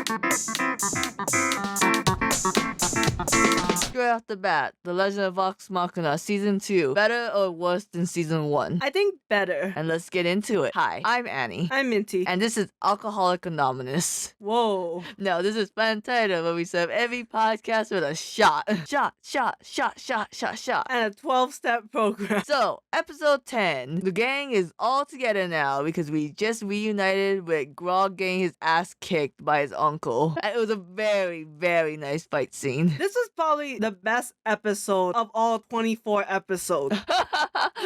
Straight off the bat, The Legend of Vox Machina Season 2. Better or worse than Season 1? I think better. And let's get into it. Hi, I'm Annie. I'm Minty. And this is Alcoholic Anonymous. Whoa. No, this is FunUntitled, where we serve every podcast with a shot. Shot. And a 12-step program. So, episode 10. The gang is all together now because we just reunited with Grog getting his ass kicked by his uncle. And it was a very, very nice fight scene. This was probably the best episode of all 24 episodes.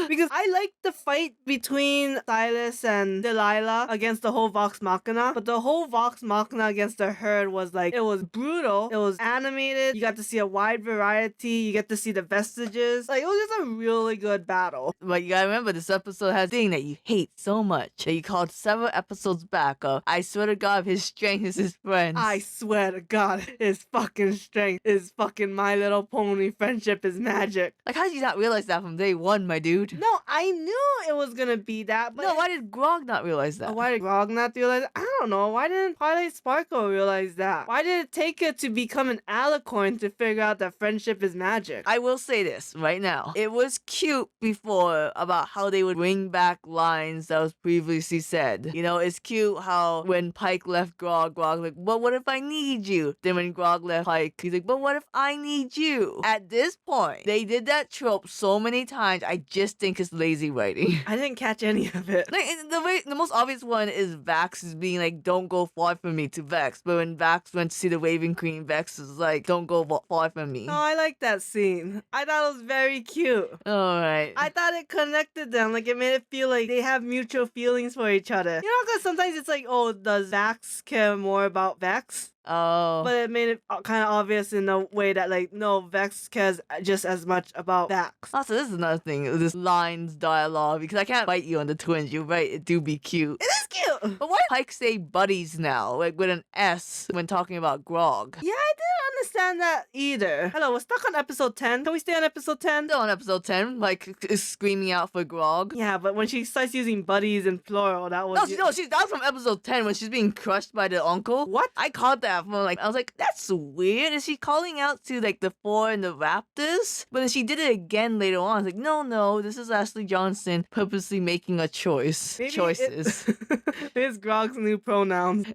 Because I liked the fight between Silas and Delilah against the whole Vox Machina. But the whole Vox Machina against the herd was like, it was brutal. It was animated. You got to see a wide variety. You get to see the vestiges. Like, it was just a really good battle. But you gotta remember, this episode has a thing that you hate so much that you called several episodes back of, I swear to God, his strength is his friends. I swear to God, his fucking strength is fucking My Little Pony. Friendship is magic. Like, how did you not realize that from day one, my dude? No, I knew it was gonna be that, but... No, why did Grog not realize that? Why did Grog not realize that? I don't know. Why didn't Twilight Sparkle realize that? Why did it take it to become an alicorn to figure out that friendship is magic? I will say this right now. It was cute before about how they would bring back lines that was previously said. You know, it's cute how when Pike left Grog like, but what if I need you? Then when Grog left Pike, he's like, but what if I need you? At this point, they did that trope so many times, I just think it's lazy writing. I didn't catch any of it. Like, the most obvious one is Vax is being like, don't go far from me to Vex. But when Vax went to see the Waving Queen, Vex is like, don't go far from me. Oh, I like that scene. I thought it was very cute. Alright. I thought it connected them. Like, it made it feel like they have mutual feelings for each other. You know, because sometimes it's like, oh, does Vax care more about Vex? Oh. But it made it kind of obvious in a way that, like, no, Vex cares just as much about Vax. Also, this is another thing, this lines dialogue, because I can't fight you on the twins. You're right, it do be cute. It is cute! But why did Pike say buddies now, like with an S, when talking about Grog? Yeah, I didn't understand that either. Hello, we're stuck on episode 10. Can we stay on episode 10? Still on episode 10, like, is screaming out for Grog. Yeah, but when she starts using buddies in plural, that was... that was from episode 10 when she's being crushed by the uncle. What? I caught that from, like, I was like, that's weird. Is she calling out to, like, the four and the raptors? But then she did it again later on. I was like, no, this is Ashley Johnson purposely making a choice. Choices. It's Grog's new pronouns.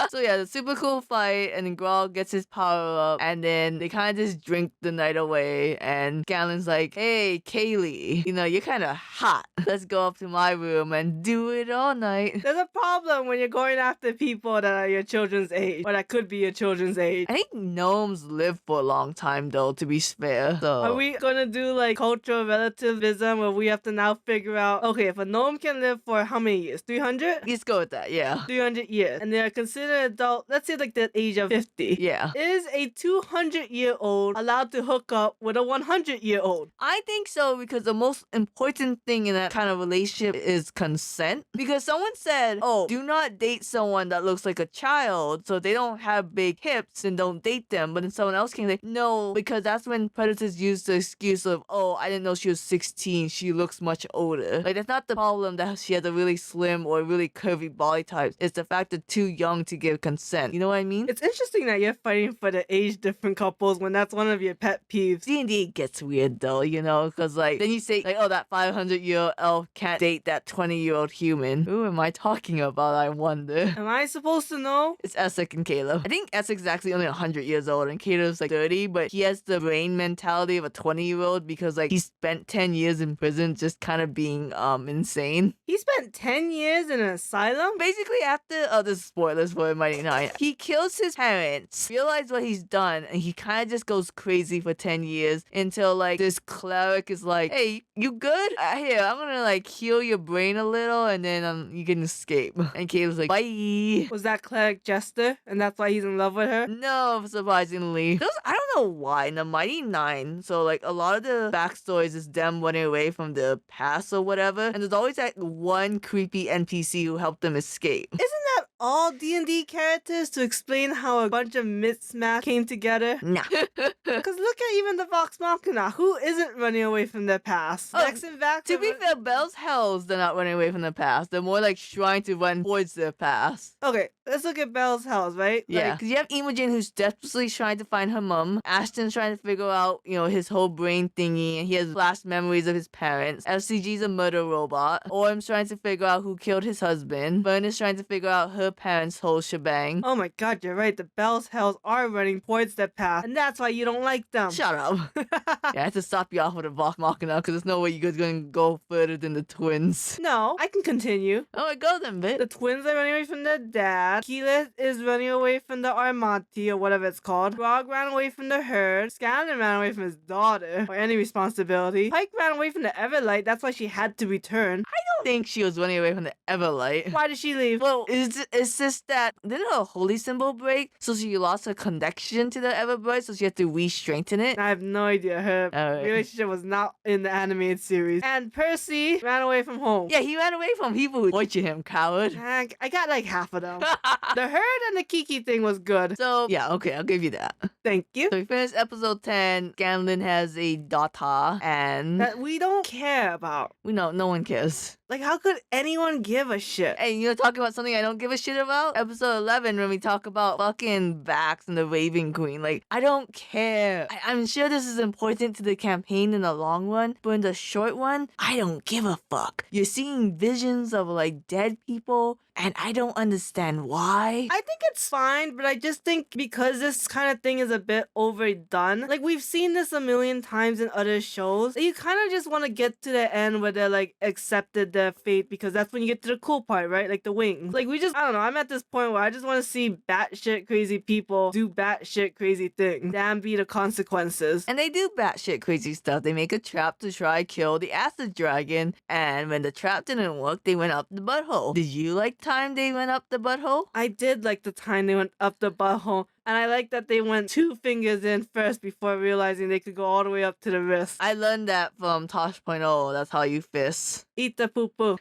So yeah, the super cool fight, and then Grog gets his power up, and then they kind of just drink the night away, and Galen's like, hey, Kaylee, you know, you're kind of hot. Let's go up to my room and do it all night. There's a problem when you're going after people that are your children's age, or that could be your children's age. I think gnomes live for a long time, though, to be fair. So are we gonna do like cultural relativism where we have to now figure out, okay, if a gnome can live for how many years? 300? let's go with that, yeah. 300 years. And they are considered adult, let's say like the age of 50. Yeah. Is a 200-year-old allowed to hook up with a 100-year-old? I think so, because the most important thing in that kind of relationship is consent. Because someone said, oh, do not date someone that looks like a child, so they don't have big hips and don't date them. But then someone else can say, no, because that's when predators use the excuse of, oh, I didn't know she was 16, she looks much older. Like, that's not the problem that she has a really slim or really curvy body type. It's the fact that too young to give consent. You know what I mean? It's interesting that you're fighting for the age different couples when that's one of your pet peeves. D&D gets weird though, you know, because like, then you say, like, oh, that 500-year-old elf can't date that 20-year-old human. Who am I talking about, I wonder? Am I supposed to know? It's Essex and Caleb. I think Essex is actually only 100 years old and Caleb's like 30, but he has the brain mentality of a 20-year-old because like he spent 10 years in prison just kind of being insane. He spent 10 years in an asylum? Basically after, this is spoilers for Mighty Nine, he kills his parents, realizes what he's done, and he kind of just goes crazy for 10 years until like this cleric is like, hey, you good? Here, I'm gonna like heal your brain a little and then you can escape. And Caleb's like, bye. Was that cleric Jester? And that's why he's in love with her? No, surprisingly. I don't know why, in the Mighty Nine, so like a lot of the backstories is them running away from the past or whatever, and there's always that one creepy NPC who helped them escape. Isn't that all D&D characters to explain how a bunch of mismatch came together? Nah. Because look at even the Vox Machina. Who isn't running away from their past? Vex and Vax. To be fair, Bell's Hells, they're not running away from the past. They're more like trying to run towards their past. Okay, let's look at Belle's house, right? Yeah, Like, because you have Imogen who's desperately trying to find her mom. Ashton's trying to figure out, his whole brain thingy, and he has last memories of his parents. FCG's a murder robot. Orm's trying to figure out who killed his husband. Fern is trying to figure out her parents' whole shebang. oh my god, you're right. The Belle's house are running towards that path, and that's why you don't like them. Shut up. Yeah, I had to stop you off with a Vox Machina because there's no way you guys are going to go further than the twins. No, I can continue. Oh, my go then, bitch. The twins are running away from their dad. Keyleth is running away from the Armati or whatever it's called. Grog ran away from the herd. Scanlan ran away from his daughter or any responsibility. Pike ran away from the Everlight. That's why she had to return. I don't think she was running away from the Everlight. Why did she leave? Well, it's just that didn't her holy symbol break? So she lost her connection to the Everbright, so she had to re-strengthen it. I have no idea. Her Alright. relationship was not in the animated series. And Percy ran away from home. Yeah, he ran away from people who torture him, coward. I got like half of them. The herd and the Kiki thing was good. So yeah, okay, I'll give you that. Thank you. So we finished episode 10. Scanlan has a daughter, and That we don't care about. we know no one cares. Like, how could anyone give a shit? Hey, talking about something I don't give a shit about? Episode 11, when we talk about fucking Vax and the Raven Queen. Like, I don't care. I'm sure this is important to the campaign in the long run, but in the short run, I don't give a fuck. You're seeing visions of, like, dead people, and I don't understand why. I think it's fine, but I just think because this kind of thing is a bit overdone, like we've seen this a million times in other shows, you kind of just want to get to the end where they're like accepted their fate because that's when you get to the cool part, right? Like the wings. Like I don't know, I'm at this point where I just want to see batshit crazy people do batshit crazy things. Damn be the consequences. And they do batshit crazy stuff. They make a trap to try kill the acid dragon, and when the trap didn't work, they went up the butthole. Did you like time they went up the butthole? I did like the time they went up the butthole, and I like that they went 2 fingers in first before realizing they could go all the way up to the wrist. I learned that from Tosh.0. That's how you fist. Eat the poo poo.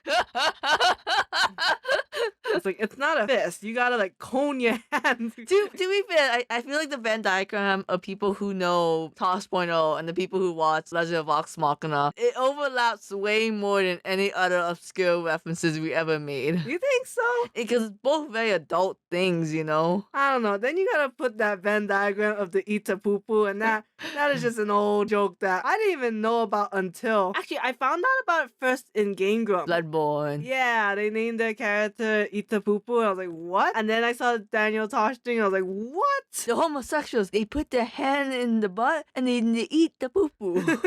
It's like, it's not a fist. You gotta like cone your hand. To be fair, I feel like the Venn diagram of people who know Tosh.0 and the people who watch Legend of Vox Machina, it overlaps way more than any other obscure references we ever made. You think so? Because it's both very adult things, I don't know. Then you gotta put that Venn diagram of the eat the poo poo, and that is just an old joke that I didn't even know about until actually I found out about it first in Game Grumps. Bloodborne. Yeah, they named their character Eat the Poo Poo, and I was like, what? And then I saw the Daniel Tosh thing, and I was like, what? The homosexuals, they put their hand in the butt and they eat the poo-poo.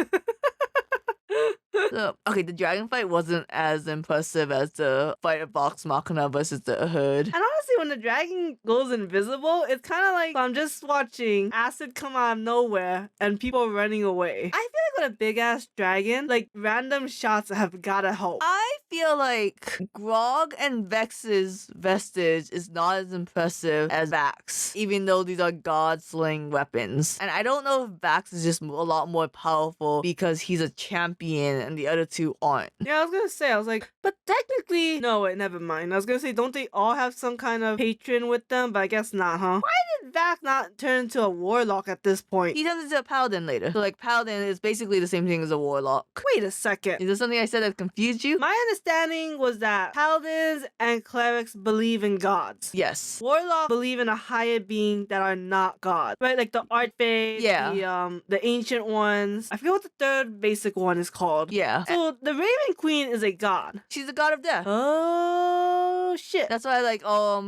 So, okay, the dragon fight wasn't as impressive as the fight of Vox Machina versus the herd. And honestly, when the dragon goes invisible, it's kind of like I'm just watching acid come out of nowhere and people running away. I feel like with a big ass dragon, like random shots have gotta help. I feel like Grog and Vex's vestige is not as impressive as Vax, even though these are god-slaying weapons. And I don't know if Vax is just a lot more powerful because he's a champion and the other two aren't. Yeah, I was gonna say, I was like, but technically, no, wait, never mind. I was gonna say, don't they all have some kind of patron with them? But I guess not, huh? Why did Vax not turn into a warlock at this point? He turns into a paladin later. So, like, paladin is basically the same thing as a warlock. Wait a second. Is there something I said that confused you? My understanding was that paladins and clerics believe in gods. Yes. Warlocks believe in a higher being that are not gods. Right? Like the Archfae, the ancient ones. I forget what the third basic one is called. Yeah. So the Raven Queen is a god. She's the god of death. Oh shit. That's why, like,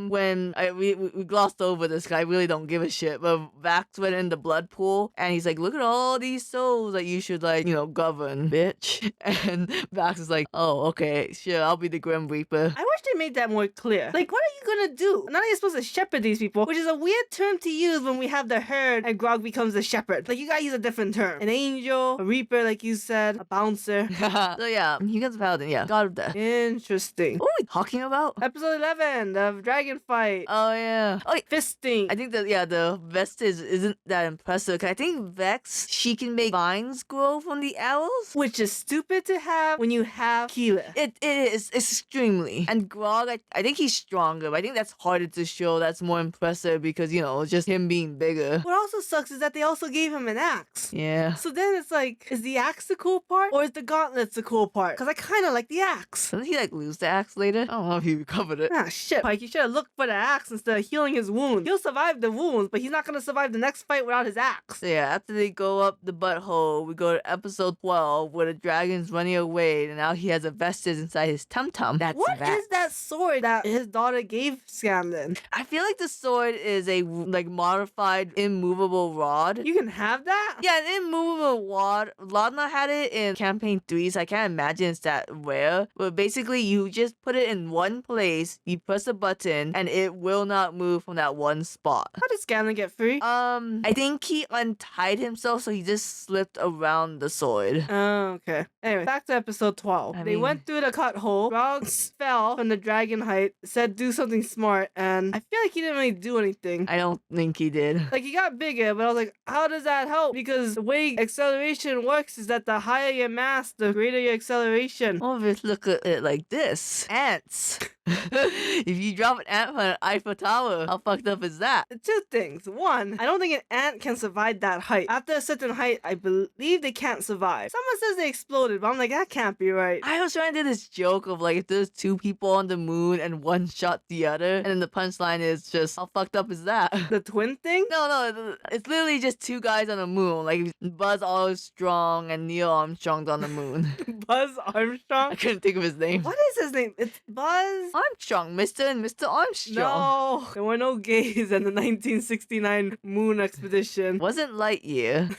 when we glossed over this guy, I really don't give a shit. But Vax went in the blood pool, and he's like, look at all these souls that you should, like, govern, bitch. And Vax is like, oh, okay, sure, I'll be the Grim Reaper. I wish they made that more clear. Like, what are you gonna do? Now you're supposed to shepherd these people, which is a weird term to use when we have the herd and Grog becomes the shepherd. Like, you gotta use a different term. An angel, a reaper, like you said, a bouncer. So yeah, he gets a paladin, yeah, god of death. Interesting. What are we talking about? Episode 11, the dragon fight. Oh yeah. Oh, wait. Fisting. I think that, yeah, the vestige isn't that impressive. 'Cause I think Vex, she can make vines grow from the arrows. Which is stupid to have when you have Keyleth. It is extremely. And Grog, I think he's stronger, but I think that's harder to show. That's more impressive because, you know, just him being bigger. What also sucks is that they also gave him an axe. Yeah. So then it's like, is the axe the cool part or is the gauntlets the cool part? Because I kind of like the axe. Doesn't he like lose the axe later? I don't know if he recovered it. Ah, shit, Pike, you should have looked for the axe instead of healing his wounds. He'll survive the wounds, but he's not going to survive the next fight without his axe. So yeah, after they go up the butthole, we go to episode 12 where the dragon's running away and now he has a vestige inside his tum-tum. That's What that. is that sword that his daughter gave Scanlan? I feel like the sword is a like modified immovable rod. You can have that? Yeah, an immovable rod. Laudna had it in campaign 3, so I can't imagine it's that rare. But basically, you just put it in one place, you press a button, and it will not move from that one spot. How did Scanlan get free? I think he untied himself, so he just slipped around the sword. Oh, okay. Anyway, back to episode 12. I They mean- went through the cut hole. Grog fell from the dragon height, said do something smart, and I feel like he didn't really do anything. I don't think he did. Like, he got bigger, but I was like, how does that help? Because the way acceleration works is that the higher your mass, the greater your acceleration. Well, just look at it like this. Ants. If you drop an ant from an Eiffel Tower, how fucked up is that? Two things. One, I don't think an ant can survive that height. After a certain height, I believe they can't survive. Someone says they exploded, but I'm like, that can't be right. I was trying to do this joke of like if there's two people on the moon and one shot the other, and then the punchline is just how fucked up is that? The twin thing? No, it's literally just two guys on the moon, like Buzz Armstrong and Neil Armstrong's on the moon. Buzz I Armstrong? couldn't think of his name. What is his name? It's Buzz? Armstrong, Mr. and Mr. Armstrong. No, there were no gays in the 1969 moon expedition. Wasn't Lightyear.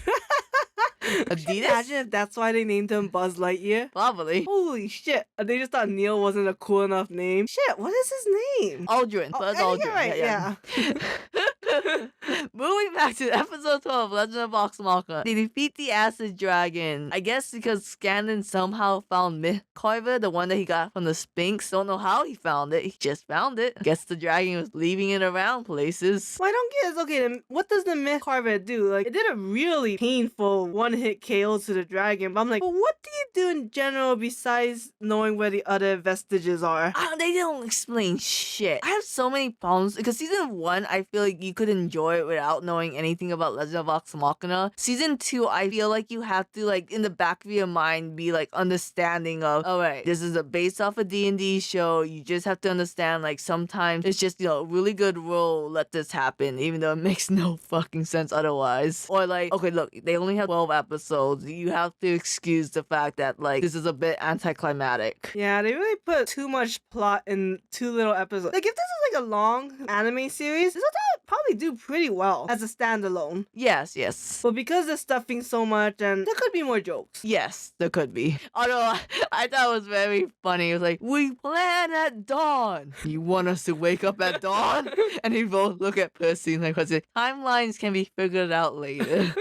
Could you Adidas? imagine if that's why they named him Buzz Lightyear? Probably. Holy shit. They just thought Neil wasn't a cool enough name. Shit, what is his name? Aldrin. Oh, Buzz yeah, Aldrin. you're right, yeah. Moving back to episode 12, Legend of Vox Machina. They defeat the acid dragon. I guess because Scanlan somehow found Myth Carver, the one that he got from the Sphinx. Don't know how he found it. He just found it. Guess the dragon was leaving it around places. What I don't get is, okay, then what does the Myth Carver do? Like, it did a really painful one-hit KO to the dragon, but I'm like, well, what do you do in general besides knowing where the other vestiges are? They don't explain shit. I have so many problems because season 1, I feel like you could enjoy it without knowing anything about Legend of Vox Machina. Season 2, I feel like you have to, like, in the back of your mind, be like understanding of, alright, this is based off a D&D show. You just have to understand, like, sometimes it's just, you know, a really good role, let this happen, even though it makes no fucking sense otherwise. Or like, okay, look, they only have 12 episodes. You have to excuse the fact that, like, this is a bit anticlimactic. Yeah, they really put too much plot in too little episodes. Like, if this is like a long anime series, this would probably do pretty well as a standalone. Yes. But because they're stuffing so much, and there could be more jokes. Yes, there could be. Although I thought it was very funny. It was like, we plan at dawn. You want us to wake up at dawn? And they both look at Percy and like, what's it? Timelines can be figured out later.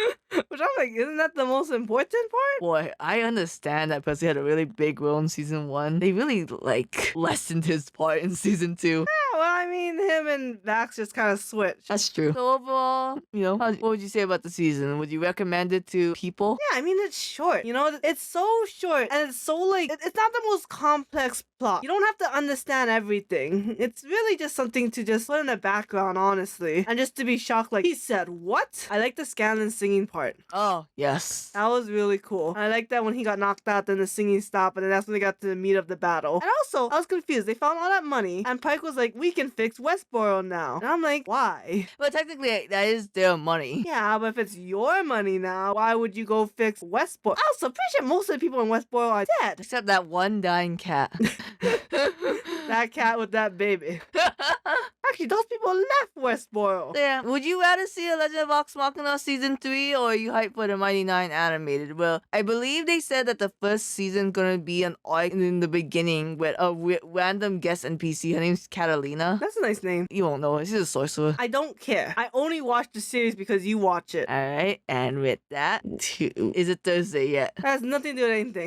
Which I'm like, isn't that the most important part? Boy, I understand that Percy had a really big role in season 1. They really, like, lessened his part in season 2. Yeah, well, I mean, him and Vax just kind of switched. That's true. So overall, you know, what would you say about the season? Would you recommend it to people? Yeah, I mean, it's short. You know, it's so short and it's so like, it's not the most complex plot. You don't have to understand everything. It's really just something to just put in the background, honestly. And just to be shocked, like, he said, what? I like the Scanlan singing part. Oh, yes. That was really cool. I like that when he got knocked out, then the singing stopped, and then that's when they got to the meat of the battle. And also, I was confused. They found all that money, and Pike was like, we can fix Westboro now. And I'm like, why? But technically, that is their money. Yeah, but if it's your money now, why would you go fix Westboro? Also, pretty sure most of the people in Westboro are dead. Except that one dying cat. That cat with that baby. Actually, those people left Westboro. Yeah. Would you rather see a Legend of Vox Machina season 3 or are you hyped for the Mighty Nine animated? Well, I believe they said that the first season gonna be an arc in the beginning with a random guest NPC. Her name's Catalina. That's a nice name. You won't know. She's a sorcerer. I don't care. I only watch the series because you watch it. Alright, and with that, is it Thursday yet? That has nothing to do with anything.